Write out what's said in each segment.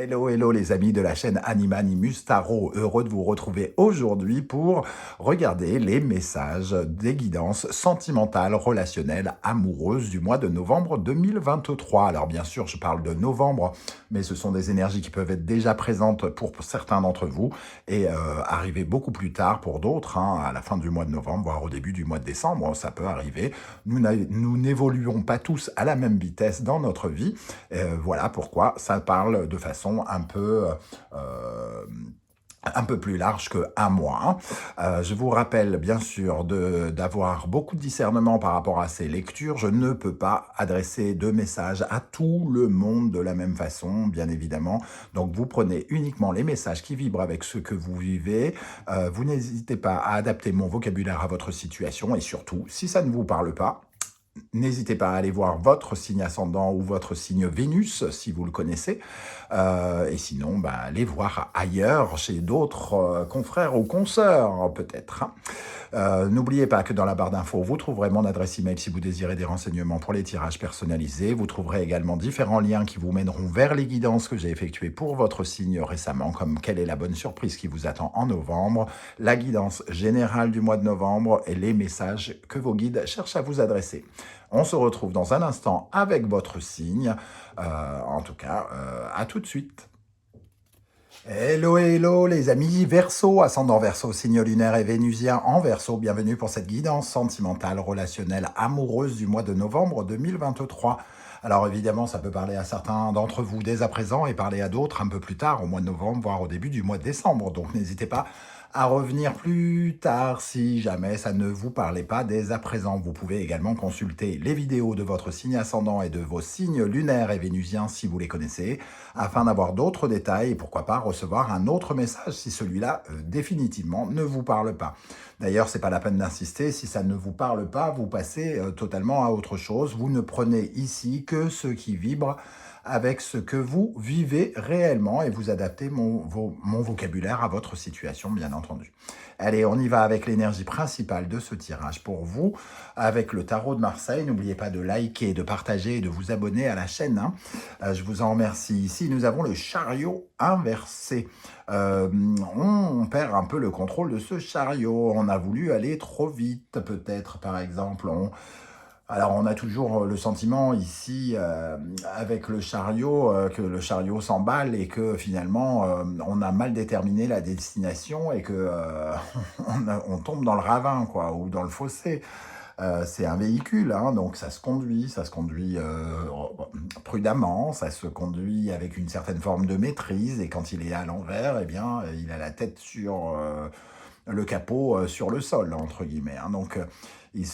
Hello, hello les amis de la chaîne Animanimus Tarot, heureux de vous retrouver aujourd'hui pour regarder les messages des guidances sentimentales, relationnelles, amoureuses du mois de novembre 2023. Alors bien sûr, je parle de novembre, mais ce sont des énergies qui peuvent être déjà présentes pour certains d'entre vous et arriver beaucoup plus tard pour d'autres, à la fin du mois de novembre, voire au début du mois de décembre, ça peut arriver. Nous n'évoluons pas tous à la même vitesse dans notre vie. Voilà pourquoi ça parle de façon euh, un peu plus large qu'un mois. Je vous rappelle bien sûr d'avoir beaucoup de discernement par rapport à ces lectures. Je ne peux pas adresser de messages à tout le monde de la même façon, bien évidemment. Donc vous prenez uniquement les messages qui vibrent avec ce que vous vivez. Vous n'hésitez pas à adapter mon vocabulaire à votre situation et surtout, si ça ne vous parle pas, n'hésitez pas à aller voir votre signe ascendant ou votre signe Vénus, si vous le connaissez. Et sinon, allez voir ailleurs, chez d'autres confrères ou consoeurs, peut-être. N'oubliez pas que dans la barre d'infos, vous trouverez mon adresse email si vous désirez des renseignements pour les tirages personnalisés. Vous trouverez également différents liens qui vous mèneront vers les guidances que j'ai effectuées pour votre signe récemment, comme quelle est la bonne surprise qui vous attend en novembre, la guidance générale du mois de novembre et les messages que vos guides cherchent à vous adresser. On se retrouve dans un instant avec votre signe. En tout cas, à tout de suite. Hello, hello les amis Verseau, ascendant Verseau, signe lunaire et vénusien en Verseau. Bienvenue pour cette guidance sentimentale, relationnelle, amoureuse du mois de novembre 2023. Alors évidemment, ça peut parler à certains d'entre vous dès à présent et parler à d'autres un peu plus tard, au mois de novembre, voire au début du mois de décembre. Donc n'hésitez pas à revenir plus tard si jamais ça ne vous parlait pas dès à présent. Vous pouvez également consulter les vidéos de votre signe ascendant et de vos signes lunaires et vénusiens si vous les connaissez, afin d'avoir d'autres détails et pourquoi pas recevoir un autre message si celui-là définitivement ne vous parle pas. D'ailleurs, c'est pas la peine d'insister, si ça ne vous parle pas, vous passez totalement à autre chose. Vous ne prenez ici que ce qui vibre avec ce que vous vivez réellement et vous adaptez mon vocabulaire à votre situation, bien entendu. Allez, on y va avec l'énergie principale de ce tirage pour vous, avec le tarot de Marseille. N'oubliez pas de liker, de partager et de vous abonner à la chaîne. Je vous en remercie. Ici, nous avons le chariot inversé. On perd un peu le contrôle de ce chariot. On a voulu aller trop vite, peut-être, par exemple. Alors, on a toujours le sentiment ici, avec le chariot, que le chariot s'emballe et que finalement, on a mal déterminé la destination et que on tombe dans le ravin, quoi, ou dans le fossé. C'est un véhicule, donc ça se conduit prudemment, ça se conduit avec une certaine forme de maîtrise, et quand il est à l'envers, eh bien, il a la tête sur le capot, sur le sol, entre guillemets. Donc, il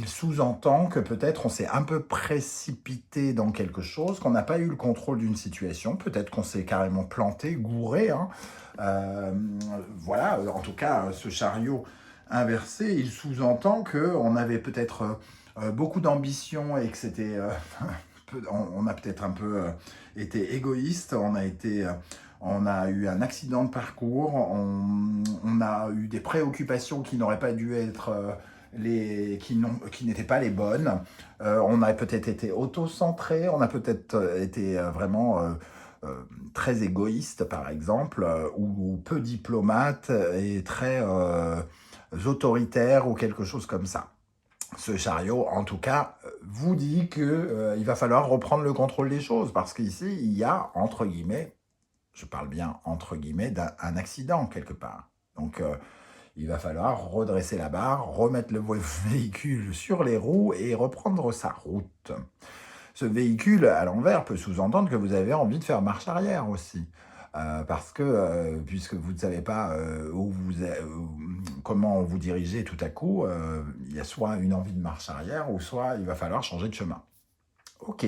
sous-entend que peut-être on s'est un peu précipité dans quelque chose, qu'on n'a pas eu le contrôle d'une situation, peut-être qu'on s'est carrément planté, gouré. Voilà, en tout cas, ce chariot inversé, il sous-entend qu'on avait peut-être beaucoup d'ambition et que c'était... on a peut-être un peu été égoïste, on a eu un accident de parcours, on a eu des préoccupations qui n'auraient pas dû être qui n'étaient pas les bonnes. On a peut-être été auto-centré, on a peut-être été vraiment très égoïste, par exemple, ou peu diplomate et très autoritaire ou quelque chose comme ça. Ce chariot, en tout cas, vous dit qu'il va falloir reprendre le contrôle des choses, parce qu'ici, il y a, entre guillemets, je parle bien entre guillemets, d'un accident quelque part. Donc, il va falloir redresser la barre, remettre le véhicule sur les roues et reprendre sa route. Ce véhicule à l'envers peut sous-entendre que vous avez envie de faire marche arrière aussi. Parce que, puisque vous ne savez pas comment vous dirigez tout à coup, il y a soit une envie de marche arrière, ou soit il va falloir changer de chemin. Ok.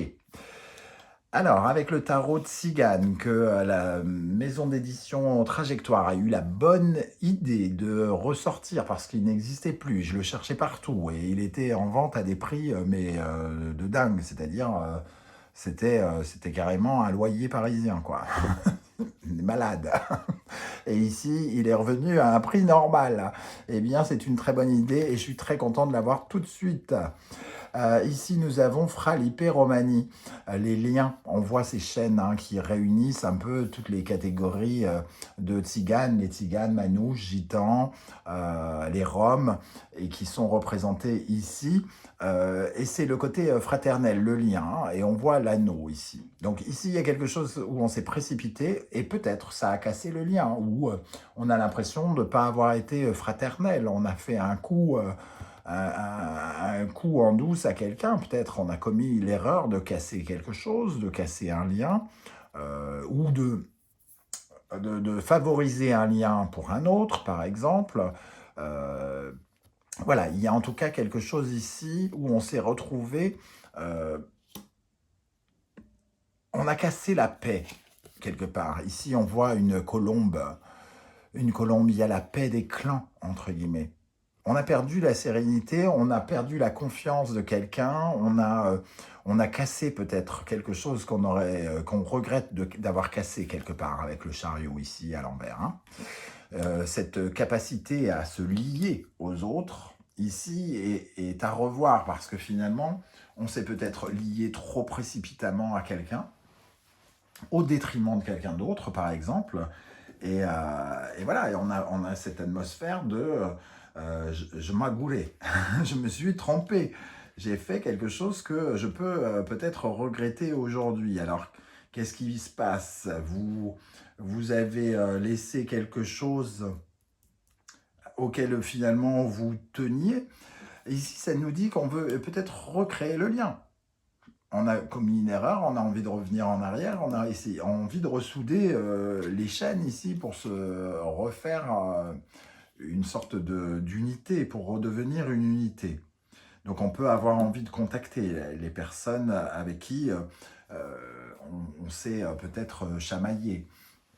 Alors, avec le tarot de Tsigane, que la maison d'édition Trajectoire a eu la bonne idée de ressortir parce qu'il n'existait plus. Je le cherchais partout et il était en vente à des prix de dingue. C'est-à-dire, c'était carrément un loyer parisien, quoi. Malade. Et ici, il est revenu à un prix normal. Eh bien, c'est une très bonne idée et je suis très content de l'avoir tout de suite. Ici, nous avons Fralippe Romani, les liens. On voit ces chaînes hein, qui réunissent un peu toutes les catégories de tziganes, les tziganes, manouches, gitans, les roms, et qui sont représentés ici. Et c'est le côté fraternel, le lien, hein, et on voit l'anneau ici. Donc ici, il y a quelque chose où on s'est précipité, et peut-être ça a cassé le lien, où on a l'impression de ne pas avoir été fraternel. On a fait un coup un coup en douce à quelqu'un, peut-être on a commis l'erreur de casser quelque chose, de casser un lien, ou de favoriser un lien pour un autre, par exemple. Euh, voilà, il y a en tout cas quelque chose ici où on s'est retrouvé, euh, on a cassé la paix, quelque part. Ici, on voit une colombe, il y a la paix des clans, entre guillemets. On a perdu la sérénité, on a perdu la confiance de quelqu'un, on a cassé peut-être quelque chose qu'on regrette d'avoir cassé quelque part avec le chariot ici à l'envers. Hein. Cette capacité à se lier aux autres ici est à revoir parce que finalement, on s'est peut-être lié trop précipitamment à quelqu'un, au détriment de quelqu'un d'autre, par exemple. Et voilà, et on a cette atmosphère de je m'agoulais, je me suis trompé, j'ai fait quelque chose que je peux peut-être regretter aujourd'hui. Alors, qu'est-ce qui se passe? Vous avez laissé quelque chose auquel finalement vous teniez. Et ici, ça nous dit qu'on veut peut-être recréer le lien. On a commis une erreur, on a envie de revenir en arrière, on a envie de ressouder les chaînes ici pour se refaire une sorte d'unité, pour redevenir une unité. Donc on peut avoir envie de contacter les personnes avec qui on s'est peut-être chamaillé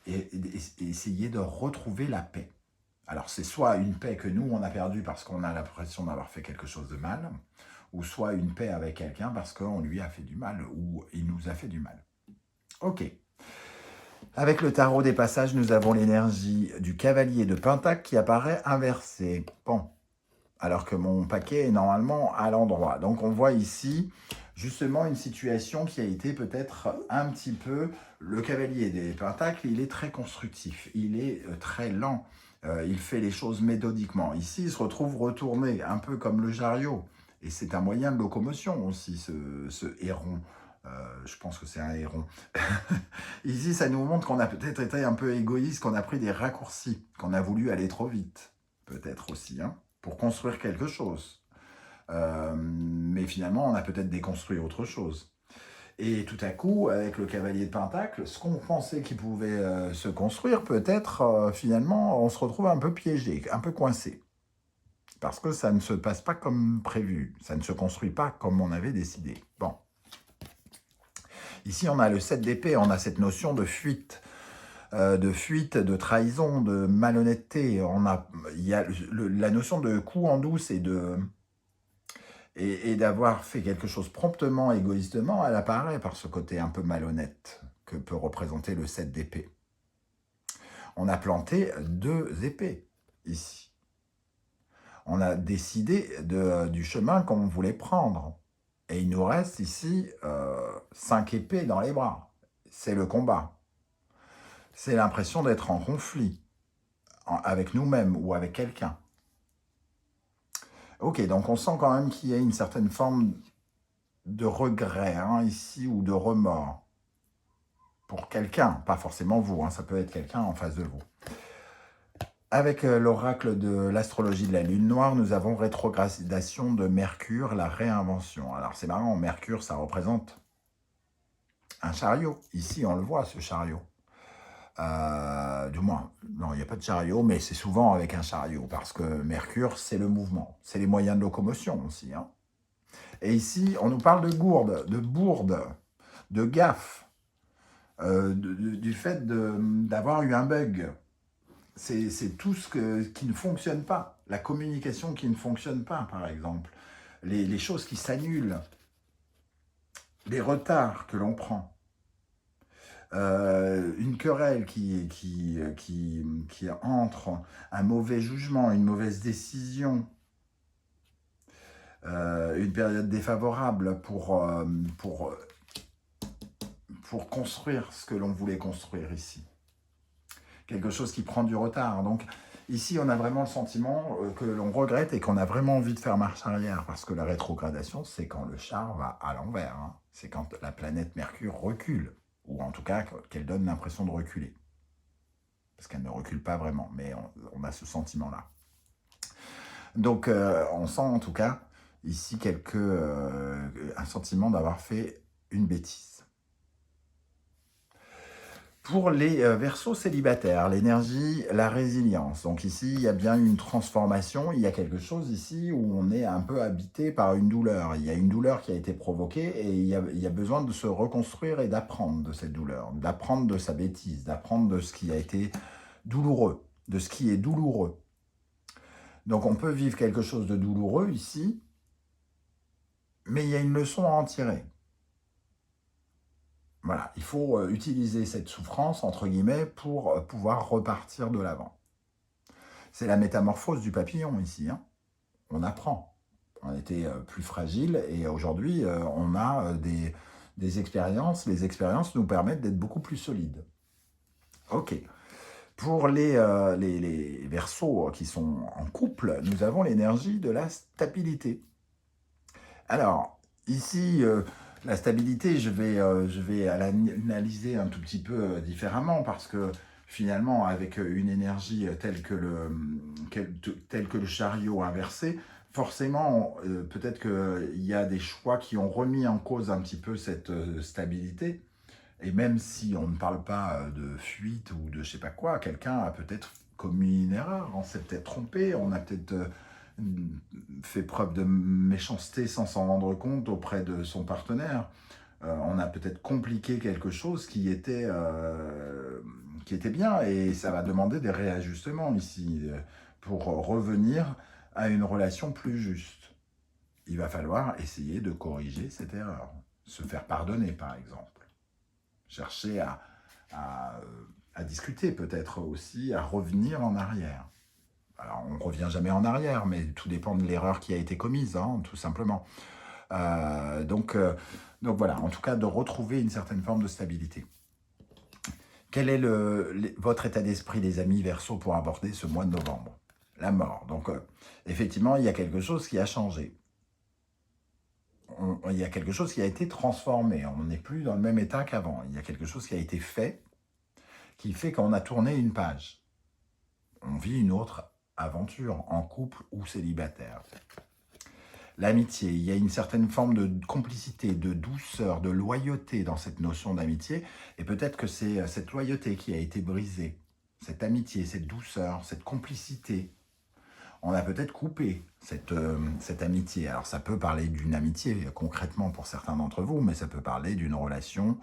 et essayer de retrouver la paix. Alors c'est soit une paix que nous on a perdue parce qu'on a l'impression d'avoir fait quelque chose de mal, ou soit une paix avec quelqu'un parce qu'on lui a fait du mal ou il nous a fait du mal. Ok. Avec le tarot des passages, nous avons l'énergie du cavalier de Pentacle qui apparaît inversé. Bon, alors que mon paquet est normalement à l'endroit. Donc on voit ici justement une situation qui a été peut-être un petit peu... Le cavalier des Pentacles, il est très constructif, il est très lent, il fait les choses méthodiquement. Ici, il se retrouve retourné, un peu comme le chariot. Et c'est un moyen de locomotion aussi, ce héron. Je pense que c'est un héron. Ici, ça nous montre qu'on a peut-être été un peu égoïste, qu'on a pris des raccourcis, qu'on a voulu aller trop vite. Peut-être aussi, hein, pour construire quelque chose. Mais finalement, on a peut-être déconstruit autre chose. Et tout à coup, avec le cavalier de Pentacle, ce qu'on pensait qu'il pouvait se construire, peut-être, finalement, on se retrouve un peu piégé, un peu coincé. Parce que ça ne se passe pas comme prévu. Ça ne se construit pas comme on avait décidé. Bon. Ici, on a le 7 d'épée, on a cette notion de fuite, de trahison, de malhonnêteté. Il y a la notion de coup en douce et d'avoir fait quelque chose promptement, égoïstement, elle apparaît par ce côté un peu malhonnête que peut représenter le 7 d'épée. On a planté 2 épées ici. On a décidé du chemin qu'on voulait prendre. Et il nous reste ici 5 épées dans les bras. C'est le combat. C'est l'impression d'être en conflit avec nous-mêmes ou avec quelqu'un. Ok, donc on sent quand même qu'il y a une certaine forme de regret hein, ici ou de remords pour quelqu'un, pas forcément vous, hein, ça peut être quelqu'un en face de vous. Avec l'oracle de l'astrologie de la lune noire, nous avons rétrogradation de Mercure, la réinvention. Alors c'est marrant, Mercure ça représente un chariot. Ici on le voit ce chariot. Du moins, non, il n'y a pas de chariot, mais c'est souvent avec un chariot, parce que Mercure, c'est le mouvement, c'est les moyens de locomotion aussi. Hein. Et ici, on nous parle de gourde, de bourde, de gaffe, du fait d'avoir eu un bug. C'est tout qui ne fonctionne pas, la communication qui ne fonctionne pas, par exemple, les choses qui s'annulent, les retards que l'on prend. Une querelle qui entre, un mauvais jugement, une mauvaise décision, une période défavorable pour construire ce que l'on voulait construire ici. Quelque chose qui prend du retard. Donc ici, on a vraiment le sentiment que l'on regrette et qu'on a vraiment envie de faire marche arrière, parce que la rétrogradation, c'est quand le char va à l'envers. Hein. C'est quand la planète Mercure recule, ou en tout cas qu'elle donne l'impression de reculer. Parce qu'elle ne recule pas vraiment, mais on a ce sentiment-là. Donc on sent en tout cas ici un sentiment d'avoir fait une bêtise. Pour les Verseaux célibataires, l'énergie, la résilience. Donc ici, il y a bien une transformation. Il y a quelque chose ici où on est un peu habité par une douleur. Il y a une douleur qui a été provoquée et il y a besoin de se reconstruire et d'apprendre de cette douleur, d'apprendre de sa bêtise, d'apprendre de ce qui a été douloureux, de ce qui est douloureux. Donc on peut vivre quelque chose de douloureux ici, mais il y a une leçon à en tirer. Voilà, il faut utiliser cette souffrance, entre guillemets, pour pouvoir repartir de l'avant. C'est la métamorphose du papillon ici. Hein. On apprend. On était plus fragile et aujourd'hui, on a des expériences. Les expériences nous permettent d'être beaucoup plus solides. Ok. Pour les Verseaux qui sont en couple, nous avons l'énergie de la stabilité. Alors, ici... la stabilité, je vais l'analyser un tout petit peu différemment parce que finalement, avec une énergie telle que le chariot inversé, forcément, peut-être qu'il y a des choix qui ont remis en cause un petit peu cette stabilité. Et même si on ne parle pas de fuite ou de je sais pas quoi, quelqu'un a peut-être commis une erreur, on s'est peut-être trompé, on a peut-être... fait preuve de méchanceté sans s'en rendre compte auprès de son partenaire. On a peut-être compliqué quelque chose qui était bien et ça va demander des réajustements ici pour revenir à une relation plus juste. Il va falloir essayer de corriger cette erreur, se faire pardonner par exemple, chercher à discuter peut-être aussi, à revenir en arrière. Alors, on ne revient jamais en arrière, mais tout dépend de l'erreur qui a été commise, hein, tout simplement. Donc voilà, en tout cas, de retrouver une certaine forme de stabilité. Quel est votre état d'esprit, les amis Verseaux, pour aborder ce mois de novembre? La mort. Donc, effectivement, il y a quelque chose qui a changé. Il y a quelque chose qui a été transformé. On n'est plus dans le même état qu'avant. Il y a quelque chose qui a été fait, qui fait qu'on a tourné une page. On vit une autre aventure, en couple ou célibataire. L'amitié, il y a une certaine forme de complicité, de douceur, de loyauté dans cette notion d'amitié, et peut-être que c'est cette loyauté qui a été brisée, cette amitié, cette douceur, cette complicité. On a peut-être coupé cette amitié. Alors ça peut parler d'une amitié concrètement pour certains d'entre vous, mais ça peut parler d'une relation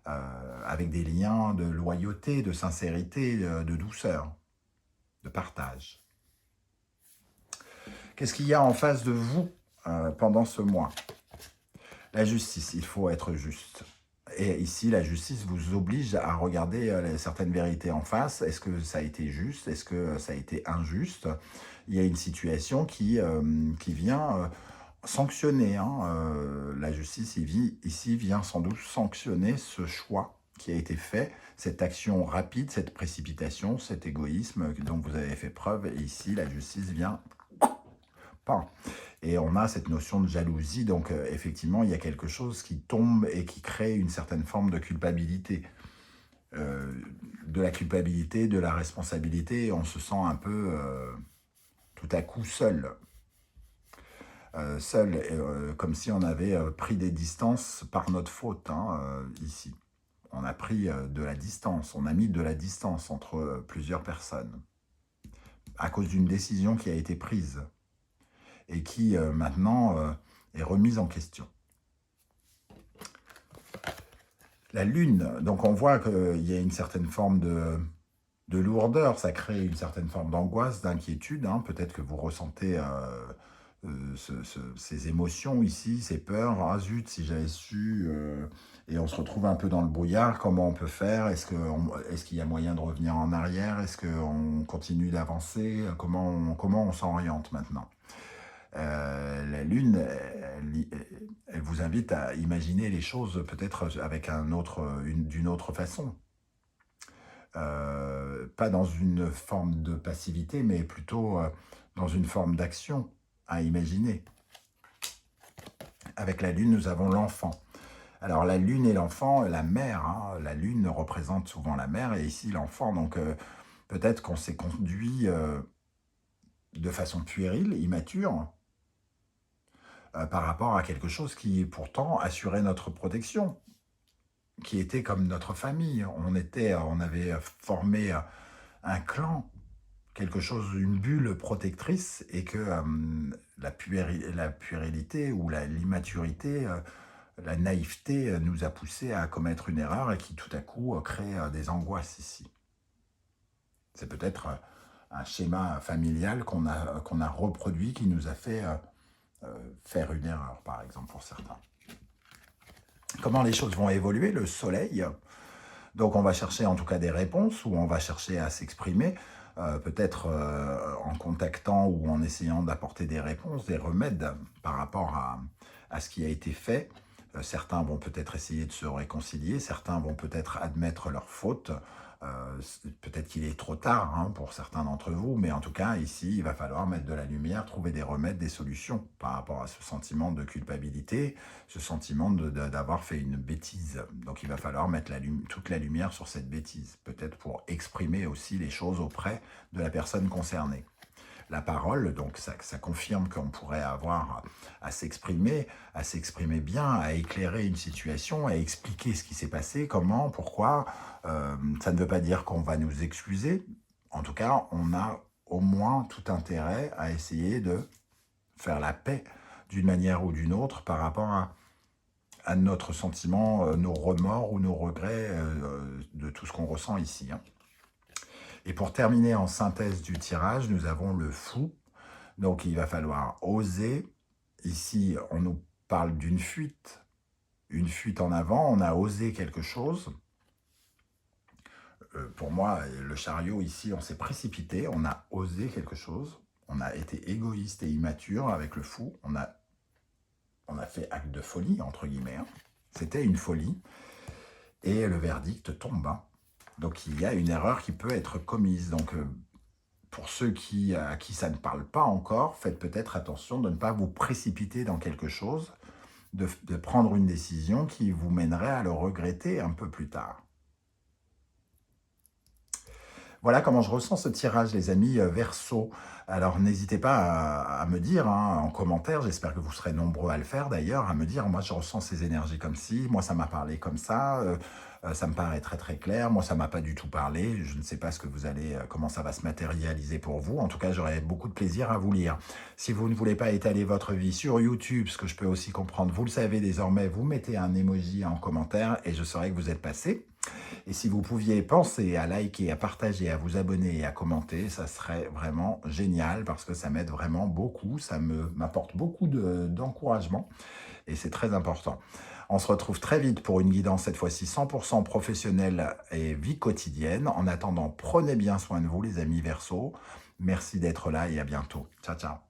avec des liens de loyauté, de sincérité, de douceur, de partage. Qu'est-ce qu'il y a en face de vous pendant ce mois? La justice, il faut être juste. Et ici, la justice vous oblige à regarder certaines vérités en face. Est-ce que ça a été juste? Est-ce que ça a été injuste? Il y a une situation qui vient sanctionner. La justice ici vient sans doute sanctionner ce choix qui a été fait, cette action rapide, cette précipitation, cet égoïsme dont vous avez fait preuve. Et ici, la justice vient... Et on a cette notion de jalousie, donc effectivement, il y a quelque chose qui tombe et qui crée une certaine forme de culpabilité. De la culpabilité, de la responsabilité, on se sent un peu tout à coup seul. Comme si on avait pris des distances par notre faute, ici. On a pris de la distance, on a mis de la distance entre plusieurs personnes, à cause d'une décision qui a été prise et qui maintenant est remise en question. La lune, donc on voit qu'il y a une certaine forme de lourdeur, ça crée une certaine forme d'angoisse, d'inquiétude, peut-être que vous ressentez ces émotions ici, ces peurs, ah zut, si j'avais su, et on se retrouve un peu dans le brouillard, comment on peut faire, est-ce qu'il y a moyen de revenir en arrière, est-ce qu'on continue d'avancer, comment on s'oriente maintenant? La Lune, elle vous invite à imaginer les choses peut-être avec d'une autre façon. Pas dans une forme de passivité, mais plutôt dans une forme d'action à imaginer. Avec la Lune, nous avons l'enfant. Alors la Lune et l'enfant, la mère, hein, la Lune représente souvent la mère et ici l'enfant. Donc peut-être qu'on s'est conduit de façon puérile, immature, par rapport à quelque chose qui pourtant assurait notre protection, qui était comme notre famille. On avait formé un clan, quelque chose, une bulle protectrice, et que la puérilité ou l'immaturité, la naïveté nous a poussé à commettre une erreur et qui tout à coup crée des angoisses ici. C'est peut-être un schéma familial qu'on a reproduit, qui nous a fait faire une erreur, par exemple, pour certains. Comment les choses vont évoluer? Le soleil. Donc on va chercher en tout cas des réponses, ou on va chercher à s'exprimer, peut-être en contactant ou en essayant d'apporter des réponses, des remèdes par rapport à ce qui a été fait. Certains vont peut-être essayer de se réconcilier, certains vont peut-être admettre leurs fautes. Peut-être qu'il est trop tard hein, pour certains d'entre vous, mais en tout cas, ici, il va falloir mettre de la lumière, trouver des remèdes, des solutions par rapport à ce sentiment de culpabilité, ce sentiment d'avoir fait une bêtise. Donc, il va falloir mettre toute la lumière sur cette bêtise, peut-être pour exprimer aussi les choses auprès de la personne concernée. La parole, donc ça confirme qu'on pourrait avoir à s'exprimer bien, à éclairer une situation, à expliquer ce qui s'est passé, comment, pourquoi. Ça ne veut pas dire qu'on va nous excuser. En tout cas, on a au moins tout intérêt à essayer de faire la paix d'une manière ou d'une autre par rapport à notre sentiment, nos remords ou nos regrets de tout ce qu'on ressent ici. Hein. Et pour terminer en synthèse du tirage, nous avons le fou. Donc il va falloir oser. Ici, on nous parle d'une fuite en avant. On a osé quelque chose. Pour moi, le chariot ici, on s'est précipité. On a osé quelque chose. On a été égoïste et immature avec le fou. On a fait acte de folie, entre guillemets. Hein. C'était une folie. Et le verdict tombe. Hein. Donc il y a une erreur qui peut être commise. Donc pour ceux à qui ça ne parle pas encore, faites peut-être attention de ne pas vous précipiter dans quelque chose, de prendre une décision qui vous mènerait à le regretter un peu plus tard. Voilà comment je ressens ce tirage, les amis Verseau. Alors, n'hésitez pas à me dire hein, en commentaire, j'espère que vous serez nombreux à le faire d'ailleurs, à me dire, moi je ressens ces énergies comme ci, moi ça m'a parlé comme ça me paraît très très clair, moi ça m'a pas du tout parlé, je ne sais pas comment ça va se matérialiser pour vous, en tout cas j'aurai beaucoup de plaisir à vous lire. Si vous ne voulez pas étaler votre vie sur YouTube, ce que je peux aussi comprendre, vous le savez désormais, vous mettez un emoji en commentaire et je saurai que vous êtes passé. Et si vous pouviez penser à liker, à partager, à vous abonner et à commenter, ça serait vraiment génial parce que ça m'aide vraiment beaucoup, ça m'apporte beaucoup d'encouragement et c'est très important. On se retrouve très vite pour une guidance, cette fois-ci 100% professionnelle et vie quotidienne. En attendant, prenez bien soin de vous les amis Verseau. Merci d'être là et à bientôt. Ciao, ciao.